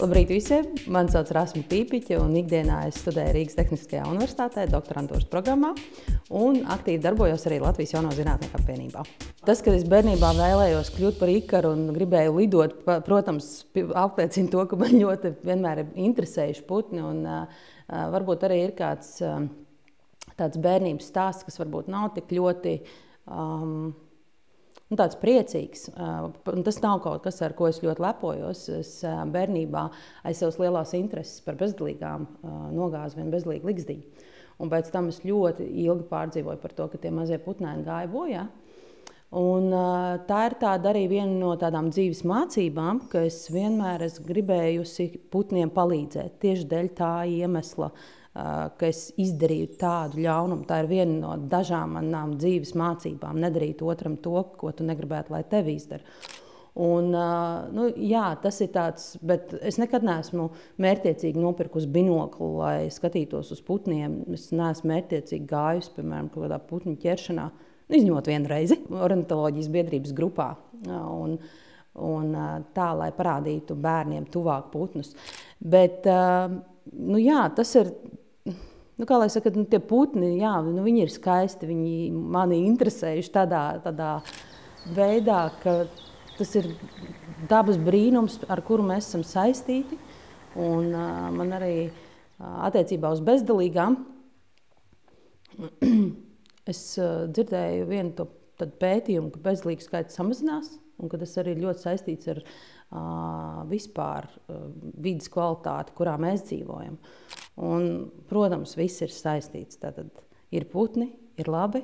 Labrīt visiem! Mani sauc Rasma Pīpiķa un ikdienā es studēju Rīgas Tehniskajā universitātē doktorantūras programmā un aktīvi darbojos arī Latvijas Jauno zinātnieku apvienībā. Tas, ka es bērnībā vēlējos kļūt par ikaru un gribēju lidot, protams, apliecina to, ka man ļoti vienmēr ir interesējuši putni un varbūt arī ir kāds tāds bērnības stāsts, kas varbūt nav tik ļoti tāds priecīgs. Tas nav kaut kas, ar ko es ļoti lepojos. Es bērnībā aiz savas lielās intereses par bezdelīgām nogāzu vienu bezdelīgu ligzdiņu. Un pēc tam es ļoti ilgi pārdzīvoju par to, ka tie mazie putnēni gāja bojā. Un tā ir tāda arī viena no tādām dzīves mācībām, ka es vienmēr esmu gribējusi putniem palīdzēt. Tieši dēļ tā iemesla, ka es izdarīju tādu ļaunumu. Tā ir viena no dažām manām dzīves mācībām. Nedarīt otram to, ko tu negribētu, lai tevi izdara. Un, jā, tas ir tāds, bet es nekad neesmu mērķtiecīgi nopirkusi binoklu, lai skatītos uz putniem. Es neesmu mērķtiecīgi gājusi, piemēram, kaut kādā putņu ķeršanā, izņemot vienu reizi ornitoloģijas biedrības grupā. Un tā, lai parādītu bērniem tuvāk putnus. Bet, jā, tas ir, kā lai saka, tie putni, jā, viņi ir skaisti, viņi mani interesējuši tādā veidā, ka tas ir dabas brīnums, ar kuru mēs esam saistīti. Un man arī attiecībā uz bezdelīgām es dzirdēju vienu pētījumu, ka bezdelīgu skaits samazinās un ka tas arī ļoti saistīts ar vispār vides kvalitāti, kurā mēs dzīvojam. Un, protams, viss ir saistīts. Tātad ir putni, ir labi,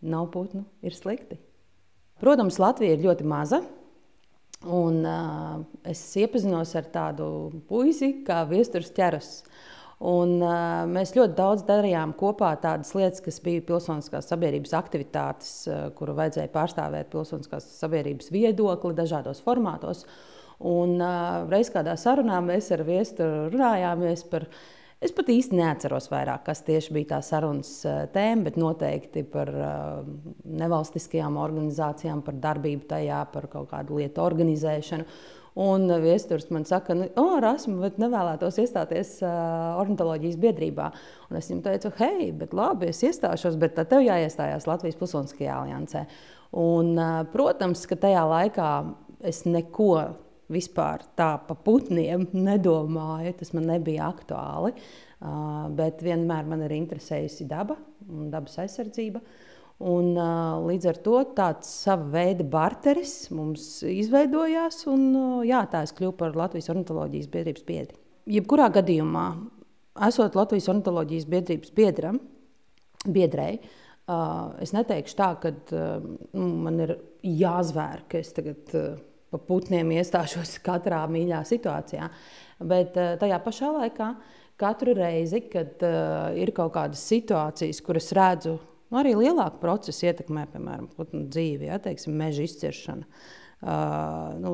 nav putnu, ir slikti. Protams, Latvija ir ļoti maza. Un es iepazinos ar tādu puisi kā Viesturs Ķeras. Un mēs ļoti daudz darījām kopā tādas lietas, kas bija pilsoniskās sabiedrības aktivitātes, kuru vajadzēja pārstāvēt pilsoniskās sabiedrības viedokli dažādos formātos. Un reiz kādā sarunā mēs ar Viesturu runājāmies par, es pat īsti neatceros vairāk, kas tieši bija tā sarunas tēma, bet noteikti par nevalstiskajām organizācijām, par darbību tajā, par kaut kādu lietu organizēšanu. Un Viesturs man saka, Rasma, bet nevēlētos iestāties ornitoloģijas biedrībā. Un es viņam teicu, hei, bet labi, es iestāšos, bet tad tev jāiestājās Latvijas Pilsoniskajā aliansē. Un, protams, ka tajā laikā es neko vispār tā pa putniem nedomāju, tas man nebija aktuāli, bet vienmēr man ir interesējusi daba un dabas aizsardzība. Un līdz ar to tāds sava veida barteris mums izveidojās un jā, tā es kļuvu par Latvijas ornitoloģijas biedrības biedri. Jebkurā gadījumā, esot Latvijas ornitoloģijas biedrības biedrei, es neteikšu tā, ka man ir jāzvēr, ka es tagad pa putniem iestāšos katrā mīļā situācijā. Bet tajā pašā laikā katru reizi, kad ir kaut kādas situācijas, kuras redzu, arī lielāku procesu ietekmē, piemēram, putnu dzīvi, teiksim, meža izciršana,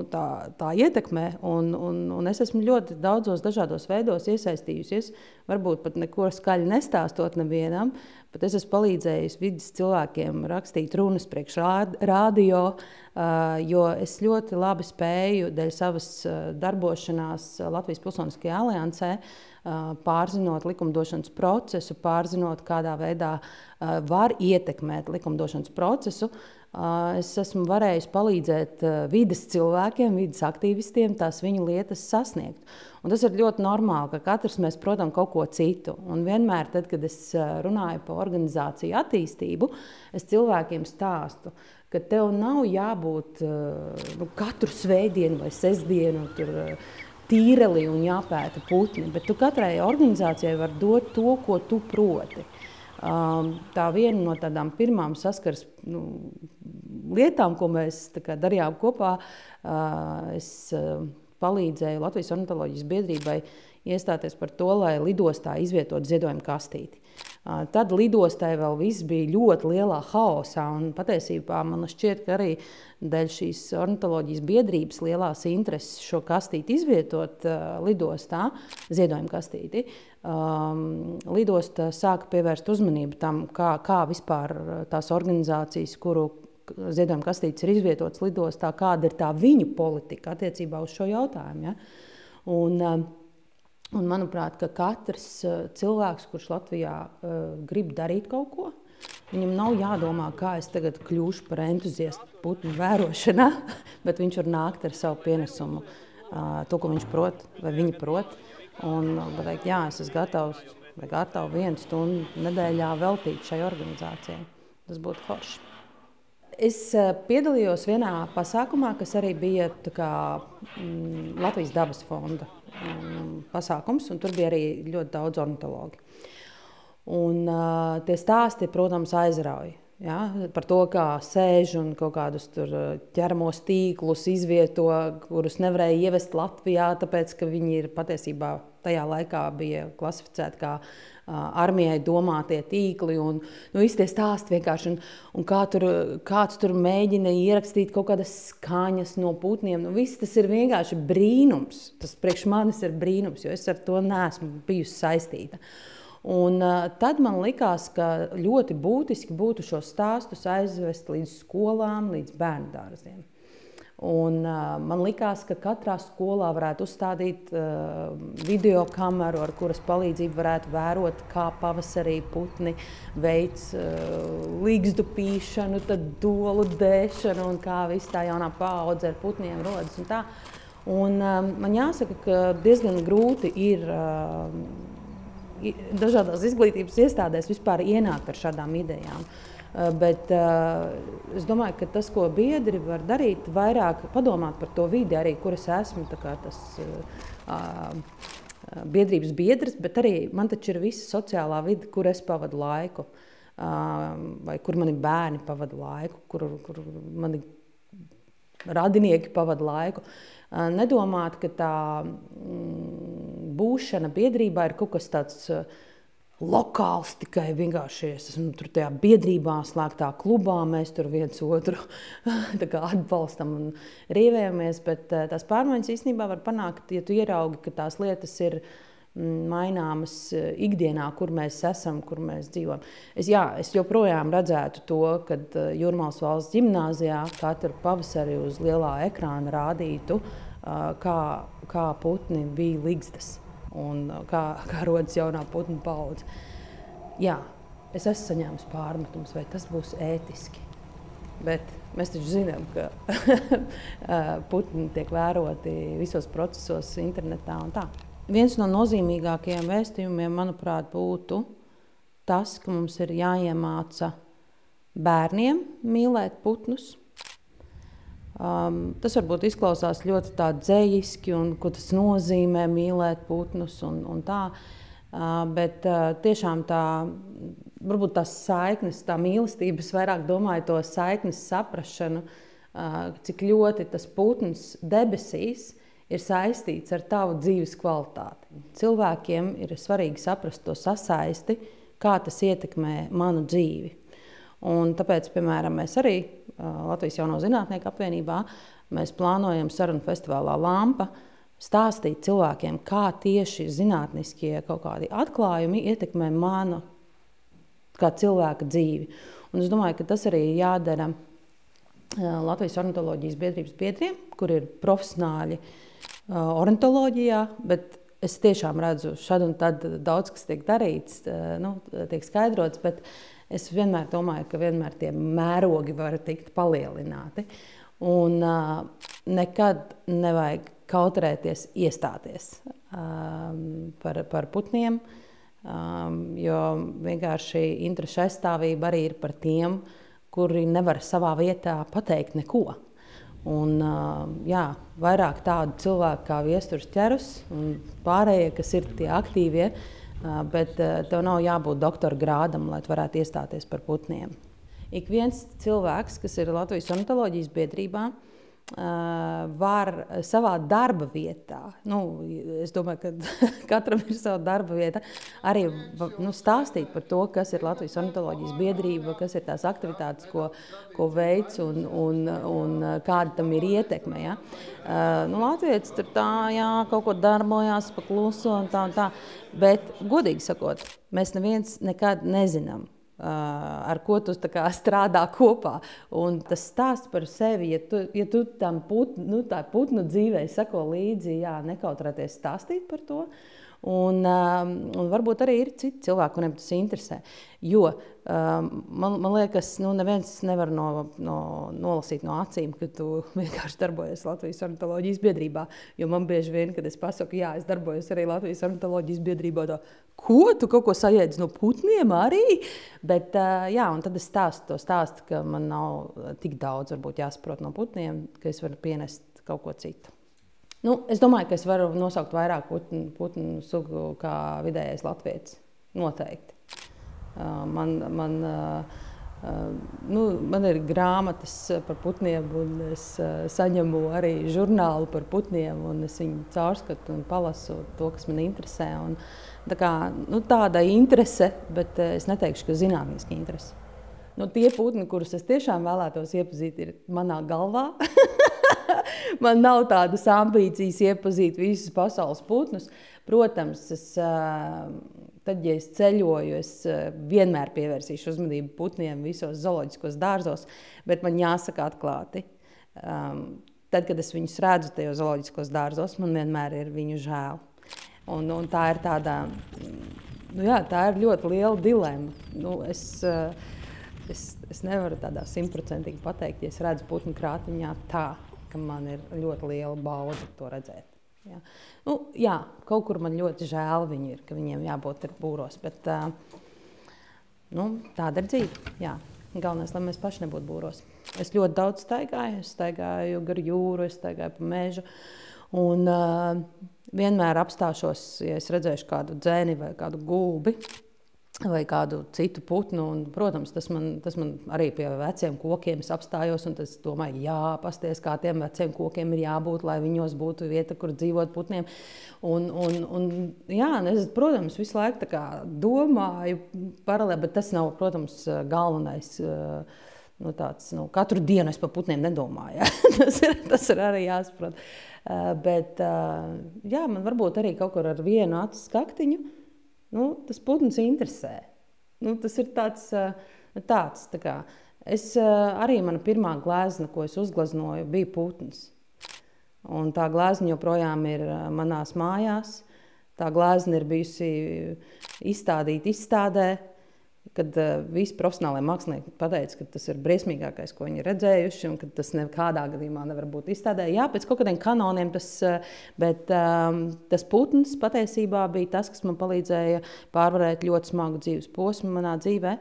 tā ietekmē. Un es esmu ļoti daudzos dažādos veidos iesaistījusies, varbūt pat neko skaļi nestāstot nevienam, bet es esmu palīdzējis vidas cilvēkiem rakstīt runas priekš radio, jo es ļoti labi spēju dēļ savas darbošanās Latvijas Pilsoniskajā aliansē, pārzinot likumdošanas procesu, pārzinot, kādā veidā var ietekmēt likumdošanas procesu. Es esmu varējis palīdzēt vides cilvēkiem, vides aktīvistiem tās viņu lietas sasniegt. Un tas ir ļoti normāli, ka katrs mēs, protams, kaut ko citu. Un vienmēr, tad, kad es runāju par organizāciju attīstību, es cilvēkiem stāstu, ka tev nav jābūt katru svētdienu vai sestdienu tīreli un jāpēta putni, bet tu katrai organizācijai var dot to, ko tu proti. Tā viena no tādām pirmām saskaras lietām, ko mēs darījām kopā, es palīdzēju Latvijas ornitoloģijas biedrībai iestāties par to, lai lidostā izvietot ziedojumu kastīti. Tad lidostai vēl viss bija ļoti lielā haosā, un patiesībā man šķiet, ka arī dēļ šīs ornitoloģijas biedrības lielās intereses šo kastīti izvietot lidostā, ziedojumu kastīti, lidosta sāka pievērst uzmanību tam, kā vispār tās organizācijas, kuru ziedojuma kastītes ir izvietotas lidostā, kāda ir tā viņu politika attiecībā uz šo jautājumu. Ja? Un manuprāt, ka katrs cilvēks, kurš Latvijā grib darīt kaut ko, viņam nav jādomā, kā es tagad kļūšu par entuziastu putnu vērošanā, bet viņš var nākt ar savu pienesumu, to, ko viņš prot, vai viņa prot, un pateikt, jā, es esmu gatavu 1 stundu nedēļā veltīt šai organizācijai. Tas būtu forši. Es piedalījos vienā pasākumā, kas arī bija Latvijas dabas fonda pasākums, un tur bija arī ļoti daudz ornitologi. Un tie stāsti, protams, aizrauja. Ja? Par to, kā sēž un kaut kādus tur ķeramos tīklus izvieto, kurus nevarēja ievest Latvijā, tāpēc, ka viņi ir patiesībā tajā laikā bija klasificēti kā armijai domātie tīkli, un visi tie stāsti vienkārši, un kāds tur mēģina ierakstīt kaut kādas skaņas no putniem. Viss tas ir vienkārši brīnums. Tas priekš manis ir brīnums, jo es ar to neesmu bijusi saistīta. Un tad man likās, ka ļoti būtiski būtu šos stāstus aizvest līdz skolām, līdz bērndārziem. Un man likās, ka katrā skolā varētu uzstādīt videokameru, ar kuras palīdzību varētu vērot, kā pavasarī putni veic ligzdu pīšanu, tad dolu dēšanu un kā viss tā jaunā paudze ar putniem rodas un tā. Un man jāsaka, ka diezgan grūti ir dažādās izglītības iestādēs vispār ienākt ar šādām idejām. Bet es domāju, ka tas, ko biedri var darīt, vairāk padomāt par to vidi, arī kur es esmu, tas biedrības biedrs, bet arī man taču ir visa sociālā vide, kur es pavadu laiku, vai kur mani bērni pavada laiku, kur mani radinieki pavada laiku. Nedomāt, ka tā būšana biedrībā ir kaut kas tāds lokāls, tikai vienkārši es esmu tur tajā biedrībā, slēgtā klubā, mēs tur viens otru atbalstam un rīvējamies, bet tās pārmaiņas īstenībā var panākt, ja tu ieraugi, ka tās lietas ir maināmas ikdienā, kur mēs esam, kur mēs dzīvojam. Es joprojām redzētu to, kad Jūrmālas valsts ģimnāzijā katru pavasari uz lielā ekrāna rādītu, kā putni bija ligzdas. Un kā rodas jaunā putnu paudze. Jā, es esmu saņēmis pārmetumus, vai tas būs ētiski. Bet mēs taču zinām, ka putni tiek vēroti visos procesos internetā un tā. Viens no nozīmīgākajiem vēstījumiem, manuprāt, būtu tas, ka mums ir jāiemāca bērniem mīlēt putnus. Tas varbūt izklausās ļoti tā dzejiski, un ko tas nozīmē mīlēt putnus un tā, bet tiešām varbūt tās saiknes, tā mīlestības, vairāk domāju to saiknes saprašanu, cik ļoti tas putns debesīs ir saistīts ar tavu dzīves kvalitāti. Cilvēkiem ir svarīgi saprast to sasaisti, kā tas ietekmē manu dzīvi. Un tāpēc, piemēram, mēs arī Latvijas Jauno zinātnieku apvienībā mēs plānojam sarunu festivālā Lampa stāstīt cilvēkiem, kā tieši zinātniskie kaut kādi atklājumi ietekmē manu kā cilvēka dzīvi. Un es domāju, ka tas arī jādara Latvijas ornitoloģijas biedrības biedriem, kur ir profesionāļi ornitoloģijā, bet es tiešām redzu, šad un tad daudz kas tiek darīts, tiek skaidrots, bet es vienmēr domāju, ka vienmēr tie mērogi var tikt palielināti. Un nekad nevajag kautrēties iestāties par putniem, jo vienkārši interešu aizstāvība arī ir par tiem, kuri nevar savā vietā pateikt neko. Un vairāk tādu cilvēku kā Viesturs Ķerus un pārējie, kas ir tie aktīvie, bet tev nav jābūt doktora grādam, lai tu varētu iestāties par putniem. Ik viens cilvēks, kas ir Latvijas ornitoloģijas biedrībā, var savā darba vietā, es domāju, ka katram ir sava darba vieta, arī stāstīt par to, kas ir Latvijas ornitoloģijas biedrība, kas ir tās aktivitātes, ko veic un kāda tam ir ietekme. Ja? Latvijas tur kaut ko darbojās pa kluso un tā, bet, godīgi sakot, mēs neviens nekad nezinām, ar ko tu strādā kopā. Un tas stāsts par sevi, ja tu tam putnu dzīvē sako līdzi, nekautrēties stāstīt par to. Un varbūt arī ir citi cilvēki, kuriem tas interesē. Jo man liekas, neviens nevar nolasīt no acīm, ka tu vienkārši darbojies Latvijas ornitoloģijas biedrībā. Jo man bieži vien, kad es pasaku, es darbojos arī Latvijas ornitoloģijas biedrībā, ko tu kaut ko sajēdzi no putniem arī? Bet un tad es stāstu, ka man nav tik daudz varbūt jāsaprot no putniem, ka es varu pienest kaut ko citu. Es domāju, ka es varu nosaukt vairāk putnu sugu kā vidējais latvietis. Noteikti. Man ir grāmatas par putniem, un es saņemu arī žurnālu par putniem, un es viņu caurskatu un palasu to, kas man interesē. Un, tāda interese, bet es neteikšu, ka zinātniski interese. Tie putni, kurus es tiešām vēlētos iepazīt, ir manā galvā. Man nav tādas ambīcijas iepazīt visus pasaules putnus. Protams, tad, ja es ceļoju, es vienmēr pievērsīšu uzmanību putniem visos zooloģiskos dārzos, bet man jāsaka atklāti. Tad, kad es viņus redzu tajos zooloģiskos dārzos, man vienmēr ir viņu žēl. Un tā ir tāda, tā ir ļoti liela dilemma. Es nevaru tādā 100% pateikt, ja es redzu putnu krātiņā tā, ka man ir ļoti liela bauda to redzēt. Kaut kur man ļoti žēl viņi ir, ka viņiem jābūt ir būros, bet tāda ir dzīve. Galvenais, lai mēs paši nebūtu būros. Es ļoti daudz staigāju, es staigāju gar jūru, es staigāju pa mežu, un vienmēr apstāšos, ja es redzēšu kādu dzēni vai kādu gulbi, vai kādu citu putnu. Un, protams, tas man arī pie veciem kokiem es apstājos, un es domāju, pasties, kā tiem veciem kokiem ir jābūt, lai viņos būtu vieta, kur dzīvot putniem. Es, protams, visu laiku tā kā domāju paralēli, bet tas nav, protams, galvenais. Katru dienu es par putniem nedomāju. tas ir arī jāsaprot. Man varbūt arī kaut kur ar vienu acu skaktiņu. Tas putns interesē. Tas ir tāds tā kā. Arī mana pirmā glezna, ko es uzgleznoju, bija putns. Un tā glezna joprojām ir manās mājās. Tā glezna ir bijusi izstādīta izstādē, kad visi profesionālie mākslinieki pateica, ka tas ir briesmīgākais, ko viņi ir redzējuši, un ka tas nekādā gadījumā nevar būt izstādē. Pēc kaut kādiem kanoniem bet tas putns patiesībā bija tas, kas man palīdzēja pārvarēt ļoti smagu dzīves posmu manā dzīvē.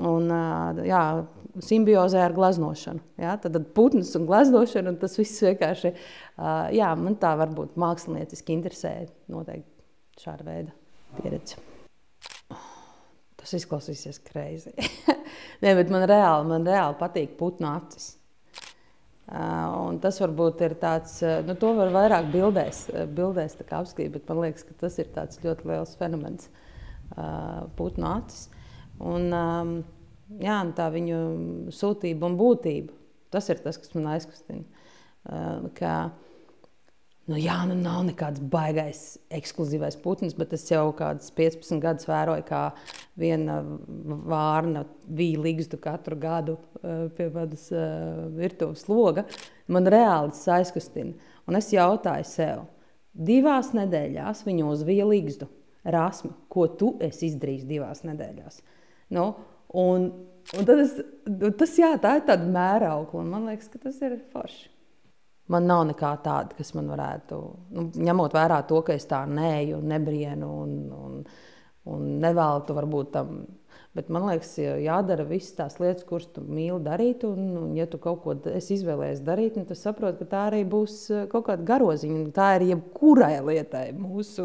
Un, simbiozē ar gleznošanu. Tad putns un gleznošana, un tas viss vienkārši, man tā varbūt mākslinieciski interesē noteikti šāda veida pieredze. Tas izklausīsies crazy. Nē, bet man reāli patīk putnu acis. Un tas varbūt ir tāds, to var vairāk bildēs tā kā apskatīt, bet man liekas, ka tas ir tāds ļoti liels fenomens, putnu acis. Un tā viņu sūtība un būtība, tas ir tas, kas man aizkustina. Nav nekāds baigais ekskluzīvais putns, bet es jau kādus 15 gadus vēroju, kā viena vārna vīja ligzdu katru gadu pie manas virtuves loga. Man reāli tas aizkustina. Un es jautāju sev, 2 nedēļās viņu uzvija ligzdu. Rasma, ko tu esi izdarījis 2 nedēļās? Un tas tā ir tāda mēraukla, un man liekas, ka tas ir forši. Man nav nekā tāda, kas man varētu, ņemot vērā to, ka es tā neeju, nebrienu un nevēltu varbūt tam. Bet man liekas, jādara visas tās lietas, kuras tu mīli darīt, un ja tu kaut ko esi izvēlējies darīt, tu saproti, ka tā arī būs kaut kāda garoziņa. Tā ir jebkurai lietai mūsu,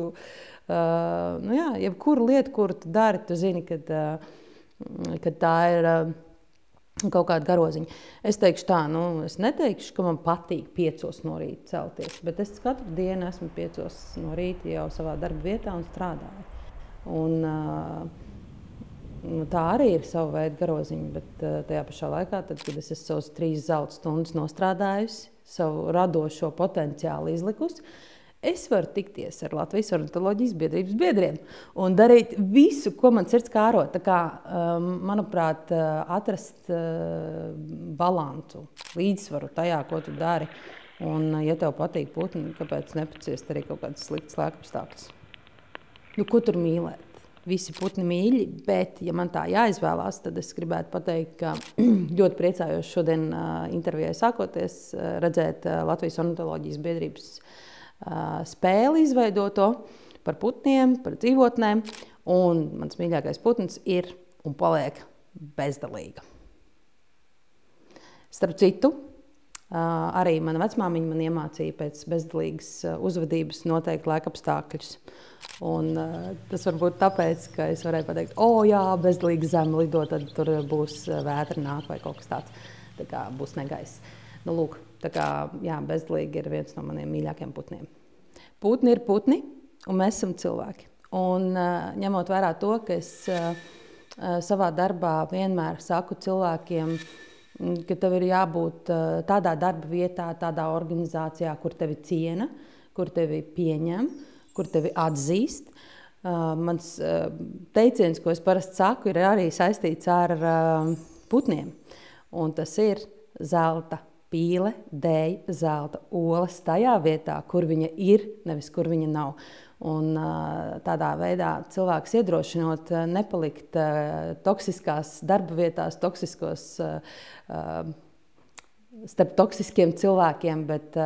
jebkura lieta, kuru tu dari, tu zini, ka tā ir kaut kāda garoziņa. Es teikšu tā, es neteikšu, ka man patīk 5 no rīta celties, bet es katru dienu esmu 5 no rīta jau savā darba vietā un strādāju. Un tā arī ir sava veida garoziņa, bet tajā pašā laikā, tad, kad es savus 3 zelta stundas nostrādājusi, savu radošo potenciālu izlikusi, Es varu tikties ar Latvijas ornitoloģijas biedrības biedriem un darīt visu, ko man sirds kāro. Tā kā, manuprāt, atrast balansu, līdzsvaru tajā, ko tu dari. Un, ja tev patīk putni, kāpēc nepaciest arī kaut kādas sliktas laikapstākļus? Ko tur mīlēt? Visi putni mīļi, bet, ja man tā jāizvēlās, tad es gribētu pateikt, ka ļoti priecājos šodien intervijai sākoties, redzēt Latvijas ornitoloģijas biedrības spēli izveidoto par putniem, par dzīvotnēm, un mans mīļākais putns ir un paliek bezdalīga. Starp citu, arī mana vecmāmiņa man iemācīja pēc bezdalīgas uzvedības noteikti laikapstākļus. Un, tas var būt tāpēc, ka es varēju pateikt, jā, bezdalīgi zem lido, tad tur būs vētra nāk vai kaut kas tāds. Tā kā būs negaiss. Lūk, tā kā, jā, bezdalīgi ir viens no maniem mīļākiem putniem. Putni ir putni, un mēs esam cilvēki. Un ņemot vērā to, ka es savā darbā vienmēr saku cilvēkiem, ka tev ir jābūt tādā darba vietā, tādā organizācijā, kur tevi ciena, kur tevi pieņem, kur tevi atzīst. Mans teiciens, ko es parasti saku, ir arī saistīts ar putniem. Un tas ir zelta pīle, dēļ, zelta olas tajā vietā, kur viņa ir, nevis kur viņa nav. Un tādā veidā cilvēks iedrošinot nepalikt toksiskās darba vietās, starp toksiskiem cilvēkiem, bet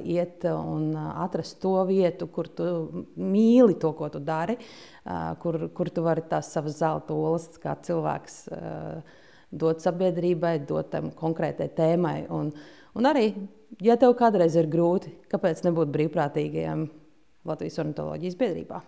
iet un atrast to vietu, kur tu mīli to, ko tu dari, kur tu vari tās savas zelta olas kā cilvēks dot sabiedrībai, dot tam konkrētai tēmai. Un arī, ja tev kādreiz ir grūti, kāpēc nebūt brīvprātīgajiem Latvijas ornitoloģijas biedrībā?